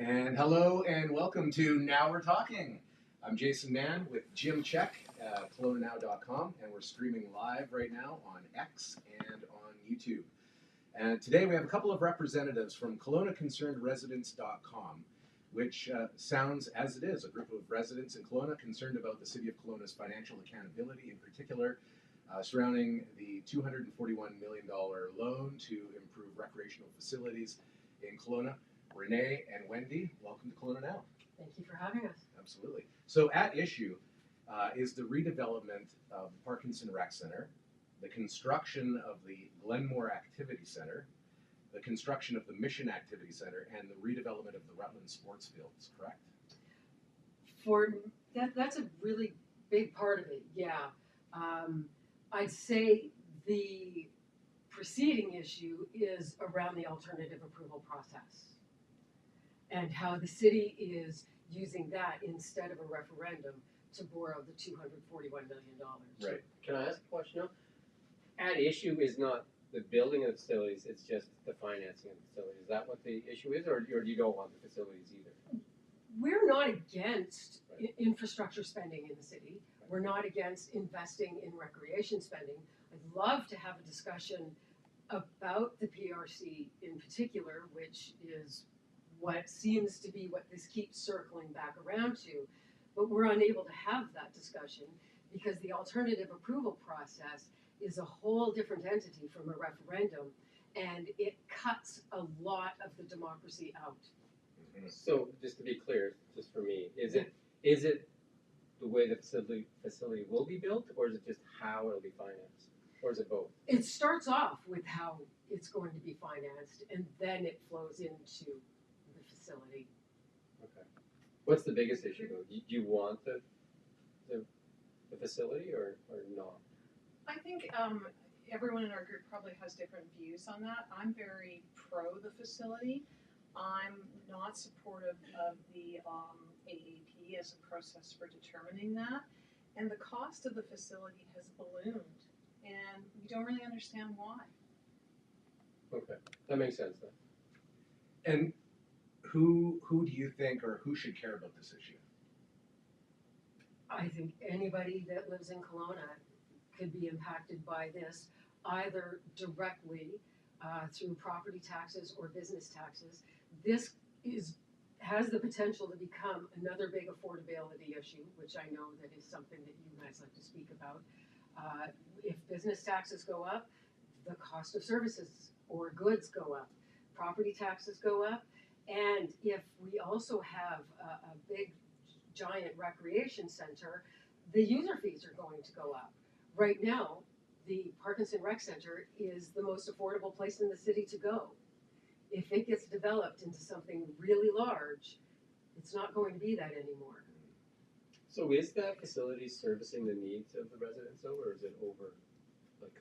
And hello and welcome to Now We're Talking. I'm Jason Mann with Jim Check at KelownaNow.com, and we're streaming live right now on X and on YouTube. And today we have a couple of representatives from Kelowna Concerned Residents.com, which sounds as it is, a group of residents in Kelowna concerned about the City of Kelowna's financial accountability, in particular surrounding the $241 million loan to improve recreational facilities in Kelowna. Renee and Wendy, welcome to Kelowna Now. Thank you for having us. Absolutely. So at issue is the redevelopment of the Parkinson Rec Center, the construction of the Glenmore Activity Center, the construction of the Mission Activity Center, and the redevelopment of the Rutland Sports Fields, correct? For that's a really big part of it, yeah. I'd say the preceding issue is around the alternative approval process and how the city is using that instead of a referendum to borrow the $241 million. Right. Can I ask a question now? At issue is not the building of the facilities, it's just the financing of the facilities. Is that what the issue is, or you don't want the facilities either? We're not against infrastructure spending in the city. We're not against investing in recreation spending. I'd love to have a discussion about the PRC in particular, which is what seems to be what this keeps circling back around to, but we're unable to have that discussion because the alternative approval process is a whole different entity from a referendum, and it cuts a lot of the democracy out. Mm-hmm. So just to be clear, just for me, is it the way the facility will be built, or is it just how it'll be financed, or is it both? It starts off with how it's going to be financed, and then it flows into the facility. Okay. What's the biggest issue though? Do you want the facility or not? I think everyone in our group probably has different views on that. I'm very pro the facility. I'm not supportive of the AAP as a process for determining that. And the cost of the facility has ballooned, and we don't really understand why. Okay, that makes sense then. And who do you think, or who should care about this issue? I think anybody that lives in Kelowna could be impacted by this, either directly through property taxes or business taxes. This has the potential to become another big affordability issue, which I know that is something that you guys like to speak about. If business taxes go up, the cost of services or goods go up, property taxes go up, and if we also have a big giant recreation center, the user fees are going to go up. Right now, the Parkinson Rec Center is the most affordable place in the city to go. If it gets developed into something really large, it's not going to be that anymore. So is that facility servicing the needs of the residents though, or is it over like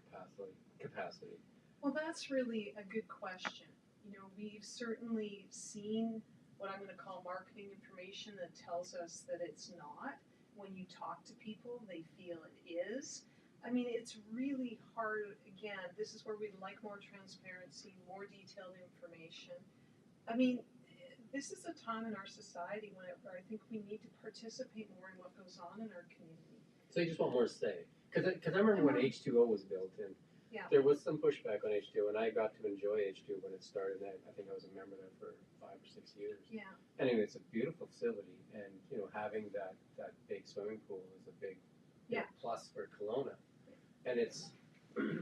capacity? Well, that's really a good question. You know, we've certainly seen what I'm going to call marketing information that tells us that it's not. When you talk to people, they feel it is. I mean, it's really hard. Again, this is where we'd like more transparency, more detailed information. I mean, this is a time in our society when I think we need to participate more in what goes on in our community. So you just want more say? Because I remember when H2O was built, and Yeah. there was some pushback on H2O, and I got to enjoy H2O when it started. I think I was a member there for 5 or 6 years. Yeah. Anyway, it's a beautiful facility, and you know, having that big swimming pool is a big plus for Kelowna. And it's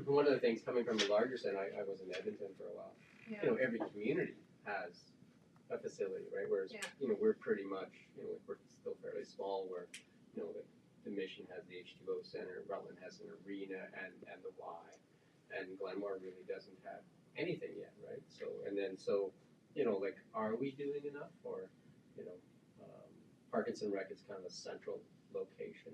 one of the things coming from the larger center. I was in Edmonton for a while. Yeah. You know, every community has a facility, right? Whereas you know, we're pretty much, you know, we're still fairly small. Where you know, the Mission has the H2O Center, Rutland has an arena and the Y, and Glenmore really doesn't have anything yet, right? So you know, like, are we doing enough? Or you know, Parkinson Rec is kind of a central location.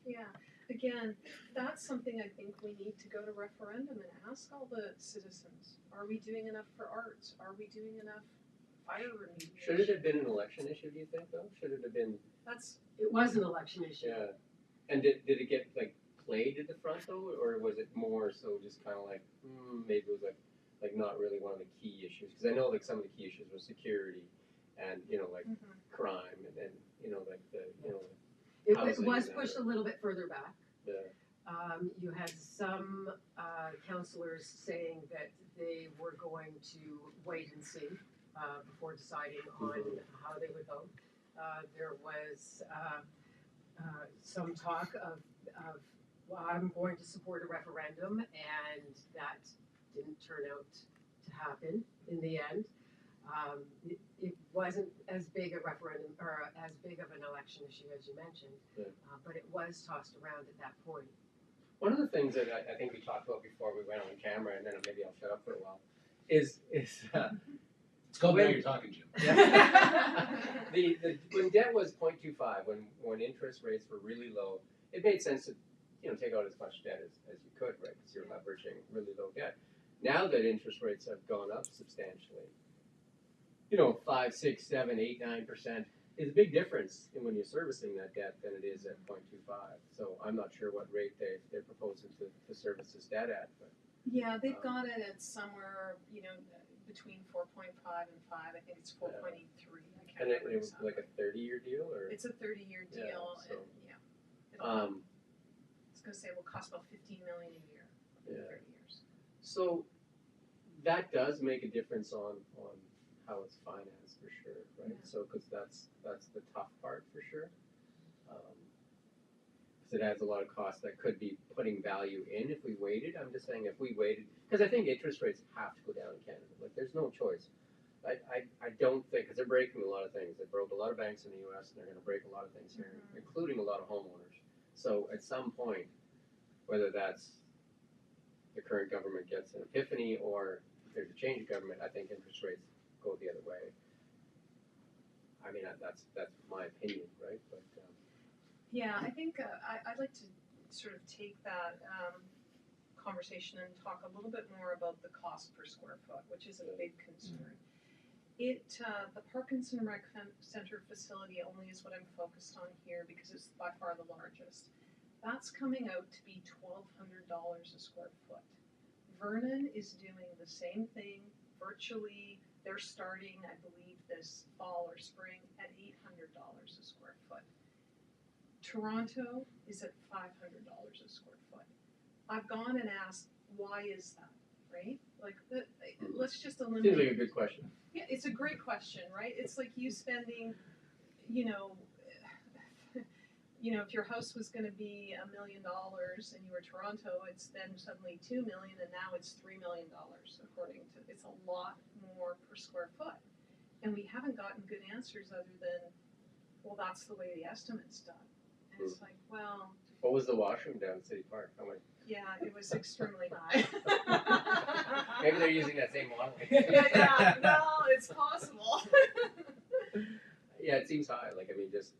Yeah. Again, that's something I think we need to go to referendum and ask all the citizens. Are we doing enough for arts? Are we doing enough fire remediation? Should it have been an election issue, do you think, though? Should it have been? It was an election issue. Yeah. And did it get, like, played at the front, though? Or was it more so just kind of like, maybe it was, like not really one of the key issues? Because I know, like, some of the key issues were security and, you know, like Mhm. crime and then, you know, like the, you know, It housing was and pushed a little bit further back. the, You had some councillors saying that they were going to wait and see before deciding on how they would vote. There was some talk of, well, I'm going to support a referendum, and that didn't turn out to happen in the end. It wasn't as big a referendum or as big of an election issue as you mentioned, Yeah. but it was tossed around at that point. one of the things that I think we talked about before we went on camera, and then maybe I'll shut up for a while, is It's called Now You're Talking, Jim. the when debt was 0.25, when interest rates were really low, it made sense to, you know, take out as much debt as you could, right? Because you're leveraging really low debt. Now that interest rates have gone up substantially, you know, 5, 6, 7, 8, 9% is a big difference in when you're servicing that debt than it is at 0.25. So I'm not sure what rate they're proposing to service this debt at, but Yeah, they've got it at somewhere, you know, between 4.5 and 5. I think it's 4.83. I can't and remember it was exactly. like a 30-year deal, or It's a 30-year Yeah, deal, so, and I was gonna say it will cost about $15 million a year for Yeah. 30 years. so that does make a difference on how it's financed for sure, right? Yeah. So because that's the tough part for sure. Because it adds a lot of costs that could be putting value in if we waited. I'm just saying if we waited, because I think interest rates have to go down in Canada. Like there's no choice. I don't think, because they're breaking a lot of things. They broke a lot of banks in the U.S. and they're going to break a lot of things here, including a lot of homeowners. So at some point, whether that's the current government gets an epiphany or there's a change of government, I think interest rates go the other way. I mean, that's my opinion, right? But Yeah, I think I'd like to sort of take that conversation and talk a little bit more about the cost per square foot, which is a big concern. The Parkinson Rec Center facility only is what I'm focused on here because it's by far the largest. That's coming out to be $1,200 a square foot. Vernon is doing the same thing virtually. They're starting, I believe, this fall or spring at $800 a square foot. Toronto is at $500 a square foot. I've gone and asked, why is that, right? Like, let's just eliminate. seems like a good question. Yeah, it's a great question, right? It's like you spending, you know, if your house was going to be $1 million and you were Toronto, it's then suddenly $2 million, and now it's $3 million. According to, it's a lot more per square foot, and we haven't gotten good answers other than, well, that's the way the estimate's done, and it's like, well. What was the washroom down in City Park? How much? Yeah, it was extremely high. Maybe they're using that same model. yeah, well, it's possible. Yeah, it seems high. Like, I mean, just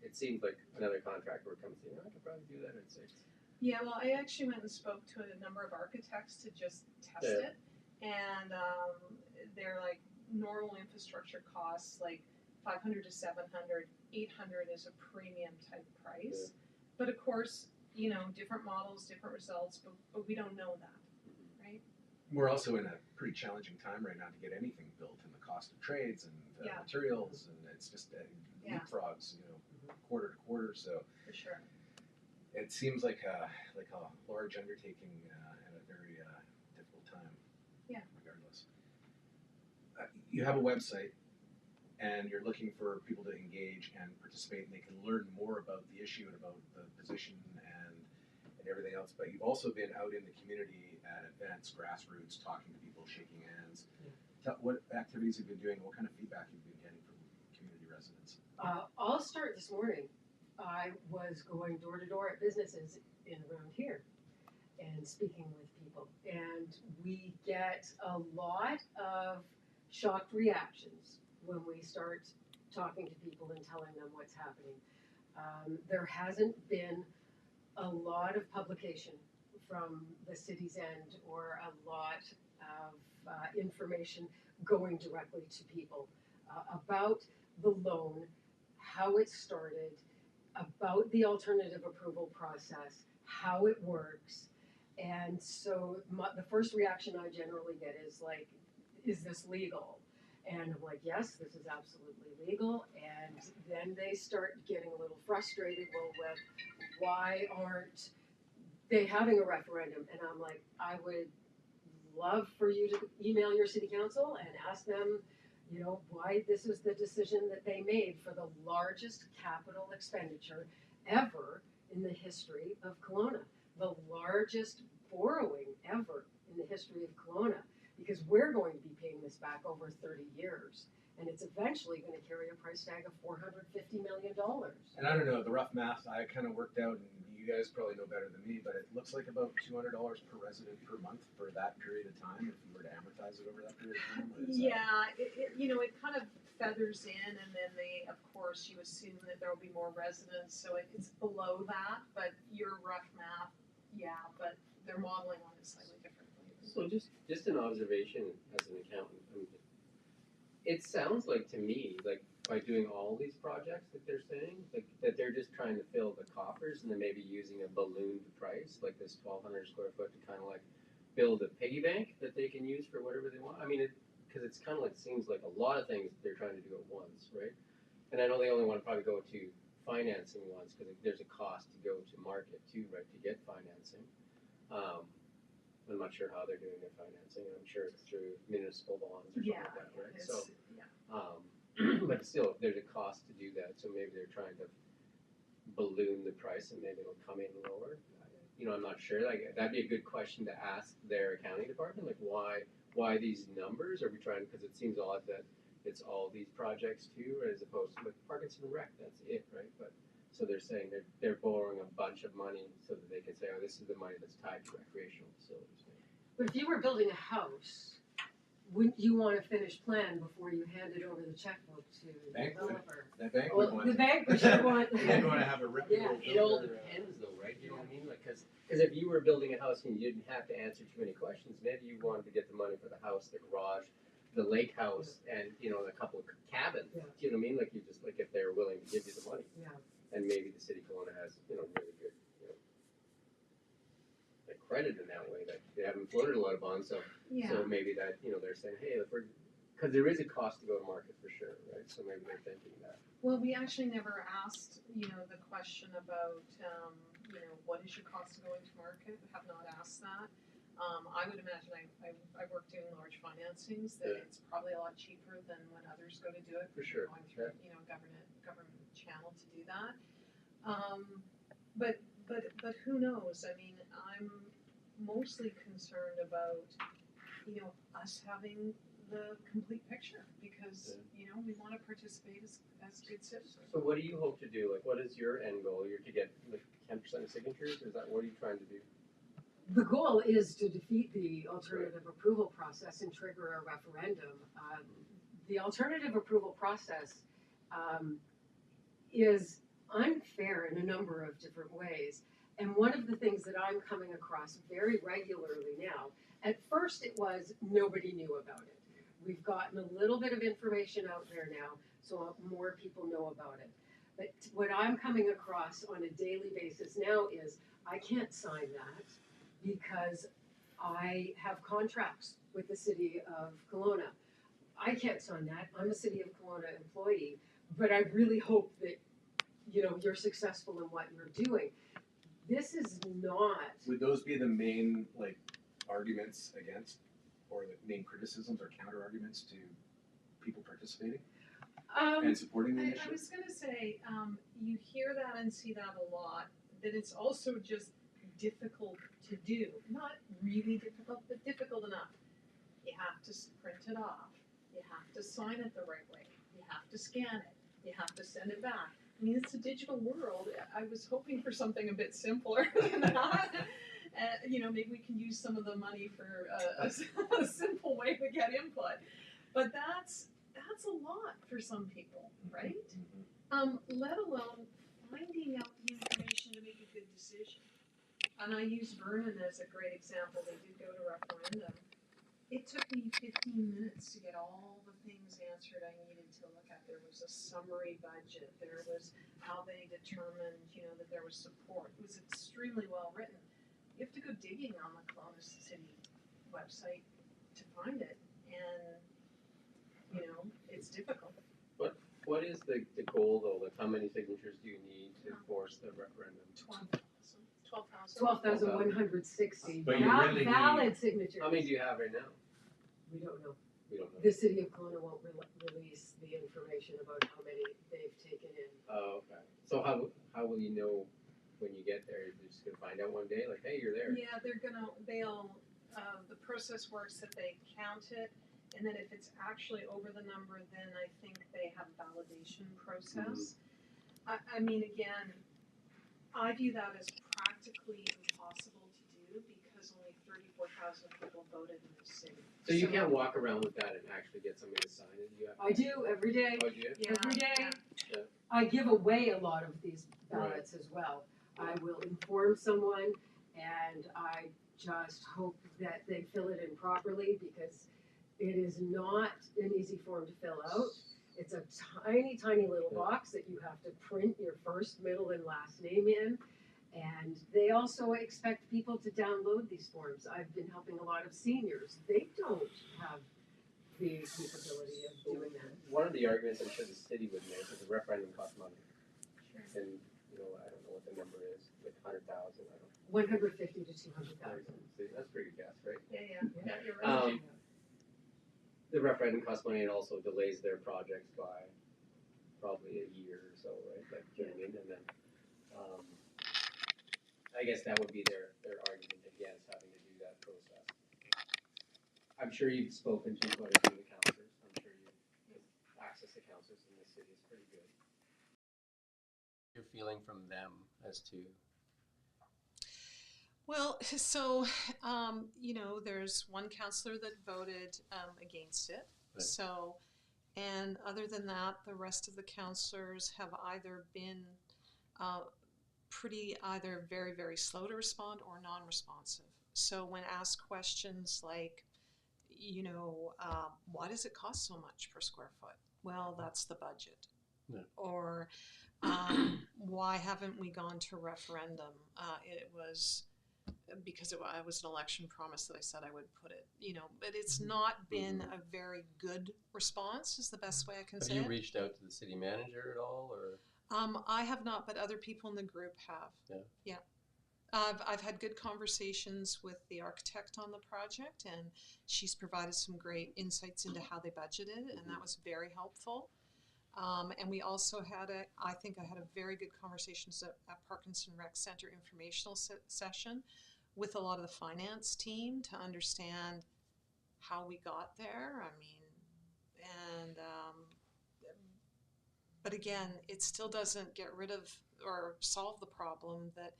it seems like another contractor would come and say, I could probably do that at 6. Yeah, well, I actually went and spoke to a number of architects to just test it, and they're like normal infrastructure costs, like 500 to 700, 800 is a premium type price. But of course, different models, different results, but we don't know that, right? We're also in a pretty challenging time right now to get anything built, and the cost of trades and materials, and it's just leapfrogs, quarter to quarter. So for sure, it seems like a large undertaking at a very difficult time. Yeah. Regardless, you have a website, and you're looking for people to engage and participate, and they can learn more about the issue and about the position and everything else. But you've also been out in the community at events, grassroots, talking to people, shaking hands. What activities you've been doing? What kind of feedback you've been getting from community residents? I'll start this morning. I was going door to door at businesses around here and speaking with people, and we get a lot of shocked reactions when we start talking to people and telling them what's happening. There hasn't been a lot of publication from the city's end or a lot of information going directly to people about the loan, how it started, about the alternative approval process, how it works. And so the first reaction I generally get is like, is this legal? And I'm like, yes, this is absolutely legal. And then they start getting a little frustrated. Well, why aren't they having a referendum? And I'm like, I would love for you to email your city council and ask them, you know, why this was the decision that they made for the largest capital expenditure ever in the history of Kelowna, the largest borrowing ever in the history of Kelowna, because we're going to be paying this back over 30 years. And it's eventually going to carry a price tag of $450 million. And I don't know, the rough math I kind of worked out, and you guys probably know better than me, but it looks like about $200 per resident per month for that period of time if you were to amortize it over that period of time. Yeah, it kind of feathers in, and then of course, you assume that there will be more residents, so it's below that, but your rough math, yeah, but they're modeling on it slightly differently. So just an observation as an accountant, it sounds like to me, like by doing all these projects that they're saying, like that they're just trying to fill the coffers and then maybe using a ballooned price, like this 1,200 square foot to kind of like build a piggy bank that they can use for whatever they want. I mean, because it's kind of like, seems like a lot of things they're trying to do at once, right? And I know they only want to probably go to financing once because there's a cost to go to market too, right, to get financing. I'm not sure how they're doing their financing. I'm sure it's through municipal bonds or something like that, right? So, but still, there's a cost to do that. So maybe they're trying to balloon the price and maybe it'll come in lower. You know, I'm not sure. Like that'd be a good question to ask their accounting department. Like why these numbers? Are we trying? Because it seems odd that it's all these projects too, as opposed to like Parkinson Rec. That's it, right? But so they're saying they're borrowing a bunch of money so that they can say, oh, this is the money that's tied to recreational facilities. But if you were building a house, wouldn't you want a finished plan before you handed over the checkbook to the developer? That bank Well, would want. the bank would sure want. They're going to have a reputable It all builder, depends though, right? You know what I mean? Like, because if you were building a house and you didn't have to answer too many questions, maybe you wanted to get the money for the house, the garage, the lake house, and you know, a couple of cabins. Yeah. Do you know what I mean? Like you just like if they were willing to give you the money. Yeah. And maybe the city of Kelowna has, you know, really good, you know, like credit in that way that they haven't floated a lot of bonds, so maybe that, you know, they're saying, hey, because there is a cost to go to market for sure, right? So maybe they're thinking that. Well, we actually never asked, you know, the question about, you know, what is your cost of going to market? We have not asked that. I would imagine I work doing large financings, that it's probably a lot cheaper than when others go to do it. For sure. Going through, you know, government channel to do that. But who knows? I mean, I'm mostly concerned about, you know, us having the complete picture because, you know, we want to participate as good citizens. So what do you hope to do? Like, what is your end goal? You're to get like 10% of signatures? Is that what are you trying to do? The goal is to defeat the alternative approval process and trigger a referendum. The alternative approval process is unfair in a number of different ways. And one of the things that I'm coming across very regularly now, at first it was nobody knew about it. We've gotten a little bit of information out there now, so more people know about it. But what I'm coming across on a daily basis now is I can't sign that because I have contracts with the city of Kelowna. I can't sign that. I'm a city of Kelowna employee, but I really hope that, you know, you're successful in what you're doing. This is not. Would those be the main like arguments against, or the main criticisms or counter arguments to people participating and supporting the initiative? I was going to say, you hear that and see that a lot. That it's also just difficult to do. Not really difficult, but difficult enough. You have to print it off. You have to sign it the right way. You have to scan it. You have to send it back. I mean, it's a digital world. I was hoping for something a bit simpler than that. You know, maybe we can use some of the money for a simple way to get input. But that's a lot for some people, right? Let alone finding out the information to make a good decision. And I use Vernon as a great example. They did go to referendum. It took me 15 minutes to get all the things answered I needed to look at. There was a summary budget. There was how they determined, you know, that there was support. It was extremely well written. You have to go digging on the Kelowna City website to find it. And it's difficult. What is the goal though? Like how many signatures do you need to force the referendum? 12,000. 12,160 But you really valid signatures. How many do you have right now? We don't know. We don't know. The city of Kelowna won't release the information about how many they've taken in. Oh, okay. So how will you know when you get there? You're just gonna find out one day, like, hey, you're there. Yeah, the process works that they count it, and then if it's actually over the number, then I think they have a validation process. I mean, again, I view that as practically impossible to do because only 34,000 people voted in the city. So you can't walk around with that and actually get somebody to sign it. You have I do every day. Oh, do you? Yeah, Every day. Yeah. I give away a lot of these ballots as well. I will inform someone, and I just hope that they fill it in properly because it is not an easy form to fill out. It's a tiny, tiny little box that you have to print your first, middle, and last name in. And they also expect people to download these forms. I've been helping a lot of seniors. They don't have the capability of doing that. One of the arguments I'm sure the city would make is a referendum costs money. Sure. And I don't know what the number is, like 100,000. I don't know. 150 to 200,000. See, that's pretty good guess, right? Yeah, you're right. The referendum costs money and also delays their projects by probably a year or so, right? Like, you know what I mean? And then, I guess that would be their argument against having to do that process. I'm sure you've spoken to quite a few of the councillors. I'm sure you access to councillors in this city is pretty good. You're feeling from them as to Well, so, there's one counselor that voted against it. Right. So, and other than that, the rest of the counselors have either been either very, very slow to respond or non-responsive. So when asked questions like, why does it cost so much per square foot? Well, that's the budget. Yeah. Or why haven't we gone to referendum? It was because it was an election promise that I said I would put it, but it's not been a very good response is the best way I can say it. Have you reached out to the city manager at all, or? I have not, but other people in the group have. Yeah. I've had good conversations with the architect on the project, and she's provided some great insights into how they budgeted, and that was very helpful. And we also had I think I had a very good conversations at Parkinson Rec Center informational session with a lot of the finance team to understand how we got there. But again, it still doesn't get rid of or solve the problem that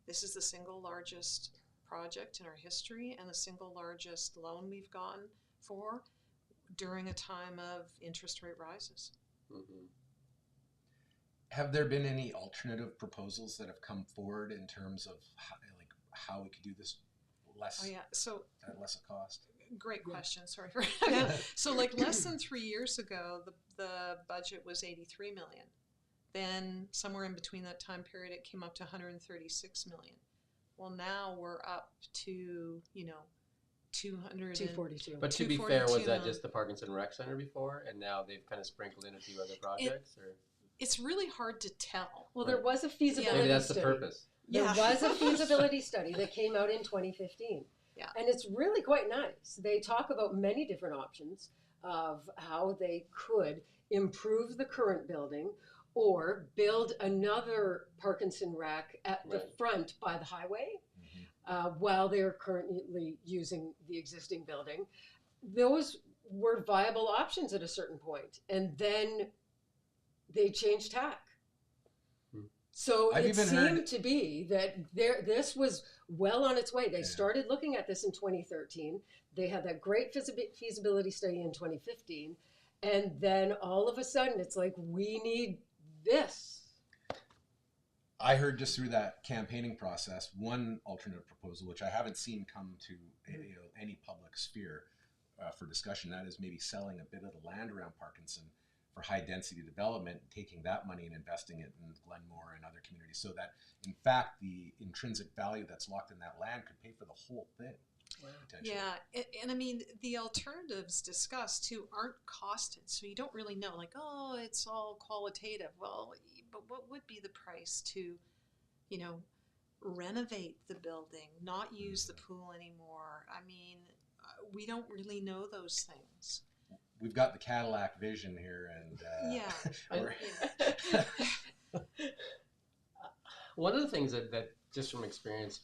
this is the single largest project in our history and the single largest loan we've gone for during a time of interest rate rises. Mm-hmm. Have there been any alternative proposals that have come forward in terms of how we could do this less? Oh yeah, so at less a cost. Great question. Sorry for so less than 3 years ago, the budget was 83 million. Then somewhere in between that time period, it came up to 136 million. Well, now we're up to 242. But to be fair, was that just the Parkinson Rec Center before, and now they've kind of sprinkled in a few other projects, or? It's really hard to tell. Well, there was a feasibility Maybe that's study. the purpose. There was a feasibility study that came out in 2015. Yeah. And it's really quite nice. They talk about many different options of how they could improve the current building or build another Parkinson Rec at the front by the highway while they're currently using the existing building. Those were viable options at a certain point. And then they changed tack. So it seemed to be that this was well on its way. They started looking at this in 2013. They had that great feasibility study in 2015. And then all of a sudden, it's like, we need this. I heard just through that campaigning process, one alternative proposal, which I haven't seen come to any public sphere for discussion, that is maybe selling a bit of the land around Parkinson for high density development, taking that money and investing it in Glenmore and other communities so that in fact the intrinsic value that's locked in that land could pay for the whole thing. potentially. Yeah, and I mean, the alternatives discussed too aren't costed, so you don't really know, like, oh, it's all qualitative. Well, but what would be the price to, you know, renovate the building, not use the pool anymore? I mean, we don't really know those things. We've got the Cadillac vision here, and Yeah. One of the things that just from experience,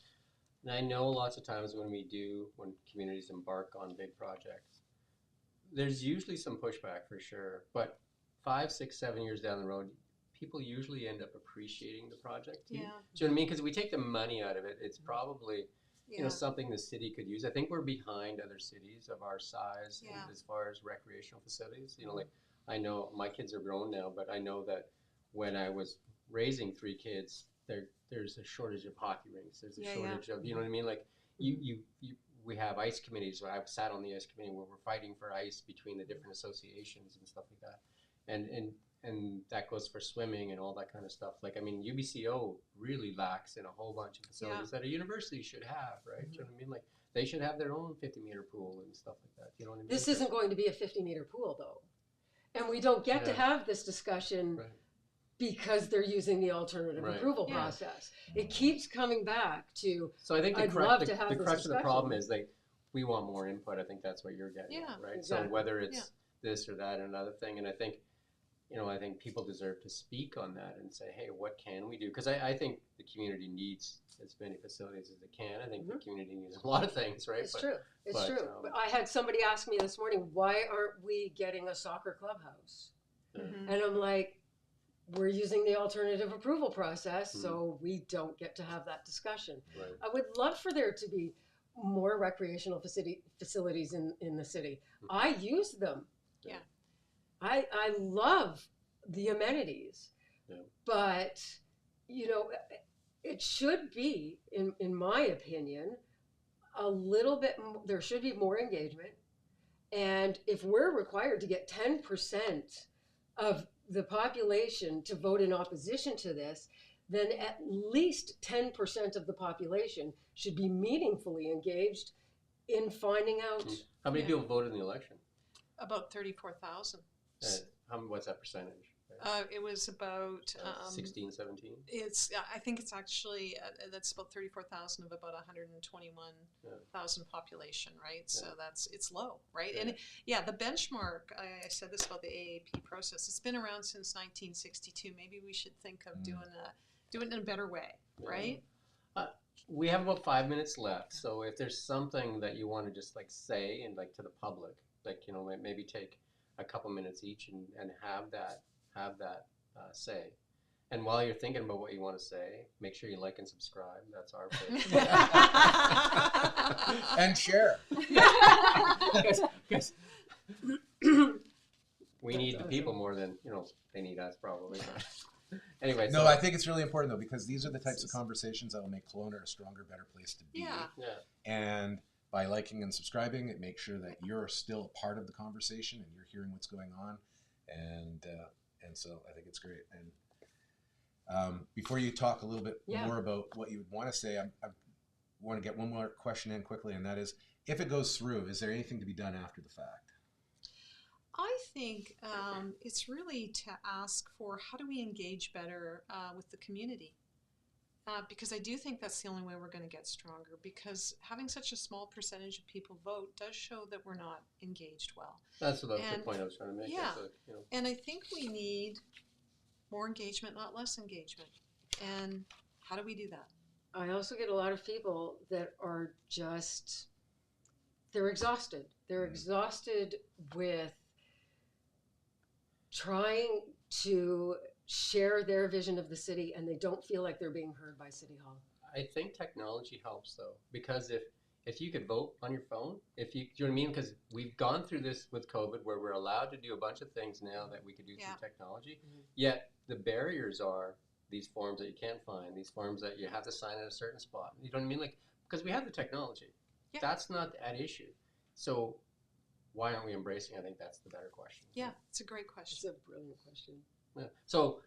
and I know lots of times when communities embark on big projects, there's usually some pushback for sure, but 5, 6, 7 years down the road, people usually end up appreciating the project. Yeah. Do you know what I mean? Because if we take the money out of it, it's probably Yeah. something the city could use. I think we're behind other cities of our size Yeah. as far as recreational facilities. Like I know my kids are grown now, but I know that when I was raising 3 kids, there's a shortage of hockey rinks. There's a shortage of, you know what I mean? Like we have ice committees. I've sat on the ice committee where we're fighting for ice between the different associations and stuff like that. And that goes for swimming and all that kind of stuff. Like, I mean, UBCO really lacks in a whole bunch of facilities that a university should have, right? Do you know what I mean? Like, they should have their own 50-meter pool and stuff like that. You know what I mean? This isn't going to be a 50-meter pool, though. And we don't get to have this discussion because they're using the alternative approval process. It keeps coming back to, so I think I'd love to have the this crux of the discussion. problem is we want more input. I think that's what you're getting at, right? Exactly. So whether it's this or that or another thing, and I think people deserve to speak on that and say, hey, what can we do? Because I think the community needs as many facilities as it can. I think the community needs a lot of things, right? It's true. But I had somebody ask me this morning, why aren't we getting a soccer clubhouse? And I'm like, we're using the alternative approval process, so we don't get to have that discussion. Right. I would love for there to be more recreational facilities in the city. I use them. Yeah. I love the amenities, but it should be, in my opinion, a little bit. There should be more engagement, and if we're required to get 10% of the population to vote in opposition to this, then at least 10% of the population should be meaningfully engaged in finding out. How many people voted in the election? About 34,000. What's that percentage? It was about 16, 17? I think it's actually that's about 34,000 of about 121,000 population, right? So it's low, right? And the benchmark. I said this about the AAP process. It's been around since 1962. Maybe we should think of doing it in a better way, right? We have about 5 minutes left, so if there's something that you want to just say and to the public, maybe take a couple minutes each and have that say. And while you're thinking about what you want to say, make sure you like and subscribe. That's our place. And share. Because we need the people more than they need us, probably. Anyway, no, I think it's really important though, because these are the types of conversations that will make Kelowna a stronger, better place to be. Yeah. And by liking and subscribing, it makes sure that you're still a part of the conversation and you're hearing what's going on. And so I think it's great. And before you talk a little bit more about what you would want to say, I want to get one more question in quickly, and that is, if it goes through, is there anything to be done after the fact? I think it's really to ask for how do we engage better with the community? Because I do think that's the only way we're going to get stronger, because having such a small percentage of people vote does show that we're not engaged well. That's the point I was trying to make. Yeah, and I think we need more engagement, not less engagement. And how do we do that? I also get a lot of people that are they're exhausted. They're exhausted with trying to share their vision of the city, and they don't feel like they're being heard by City Hall. I think technology helps though, because if you could vote on your phone, do you know what I mean? Because we've gone through this with COVID where we're allowed to do a bunch of things now that we could do through technology, yet the barriers are these forms that you can't find, these forms that you have to sign at a certain spot. You know what I mean? Like, because we have the technology. Yeah. That's not at issue. So why aren't we embracing? I think that's the better question. Yeah, it's a great question. It's a brilliant question. Yeah. So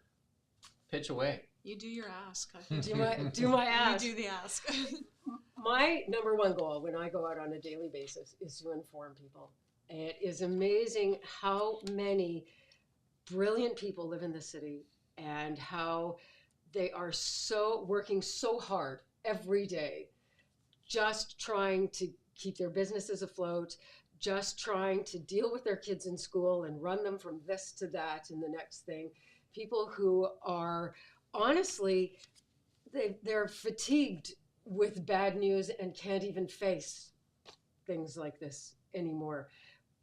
Pitch away. You do your ask. Do my ask. You do the ask. My number one goal when I go out on a daily basis is to inform people. It is amazing how many brilliant people live in the city and how they are working so hard every day, just trying to keep their businesses afloat, just trying to deal with their kids in school and run them from this to that and the next thing. People who are honestly, they're fatigued with bad news and can't even face things like this anymore.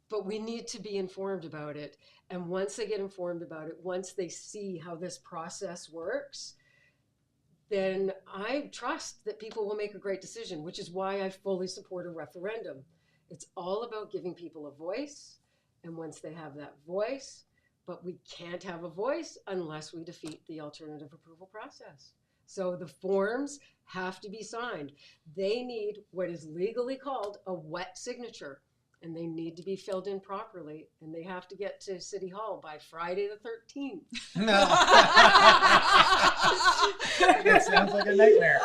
But we need to be informed about it. And once they get informed about it, once they see how this process works, then I trust that people will make a great decision, which is why I fully support a referendum. It's all about giving people a voice. And once they have that voice, but we can't have a voice unless we defeat the alternative approval process. So the forms have to be signed. They need what is legally called a wet signature, and they need to be filled in properly, and they have to get to City Hall by Friday the 13th. That sounds like a nightmare.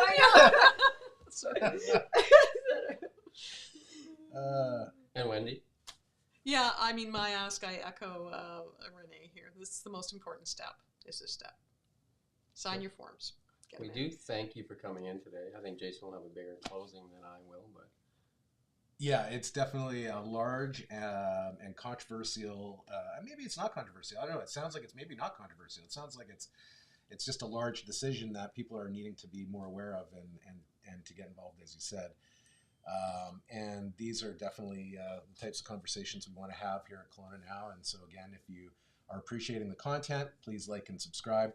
And Wendy? Yeah, I mean, my ask, I echo Renee here. This is the most important step, is this step. Sign your forms. We do thank you for coming in today. I think Jason will have a bigger closing than I will, but Yeah, it's definitely a large and controversial. Maybe it's not controversial. I don't know. It sounds like it's maybe not controversial. It sounds like it's just a large decision that people are needing to be more aware of and to get involved, as you said. And these are definitely the types of conversations we want to have here at Kelowna Now. And so again, if you are appreciating the content, please like and subscribe.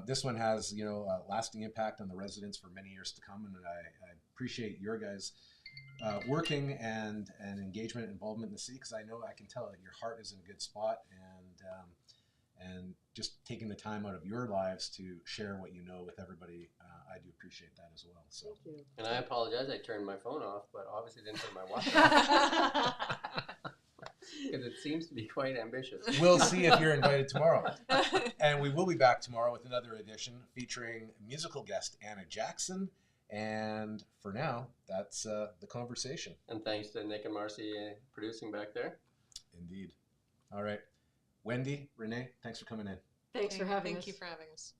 This one has, a lasting impact on the residents for many years to come, and I appreciate your guys' working and engagement and involvement in the city, because I know I can tell that your heart is in a good spot, and just taking the time out of your lives to share what you know with everybody, I do appreciate that as well. So. Thank you. and I apologize, I turned my phone off, but obviously didn't turn my watch off. Because it seems to be quite ambitious. We'll see if you're invited tomorrow. And we will be back tomorrow with another edition featuring musical guest Anna Jackson. And for now, that's the conversation. And thanks to Nick and Marcy producing back there. Indeed. All right. Wendy, Renee, thanks for coming in. Thanks for having us. Thank you for having us.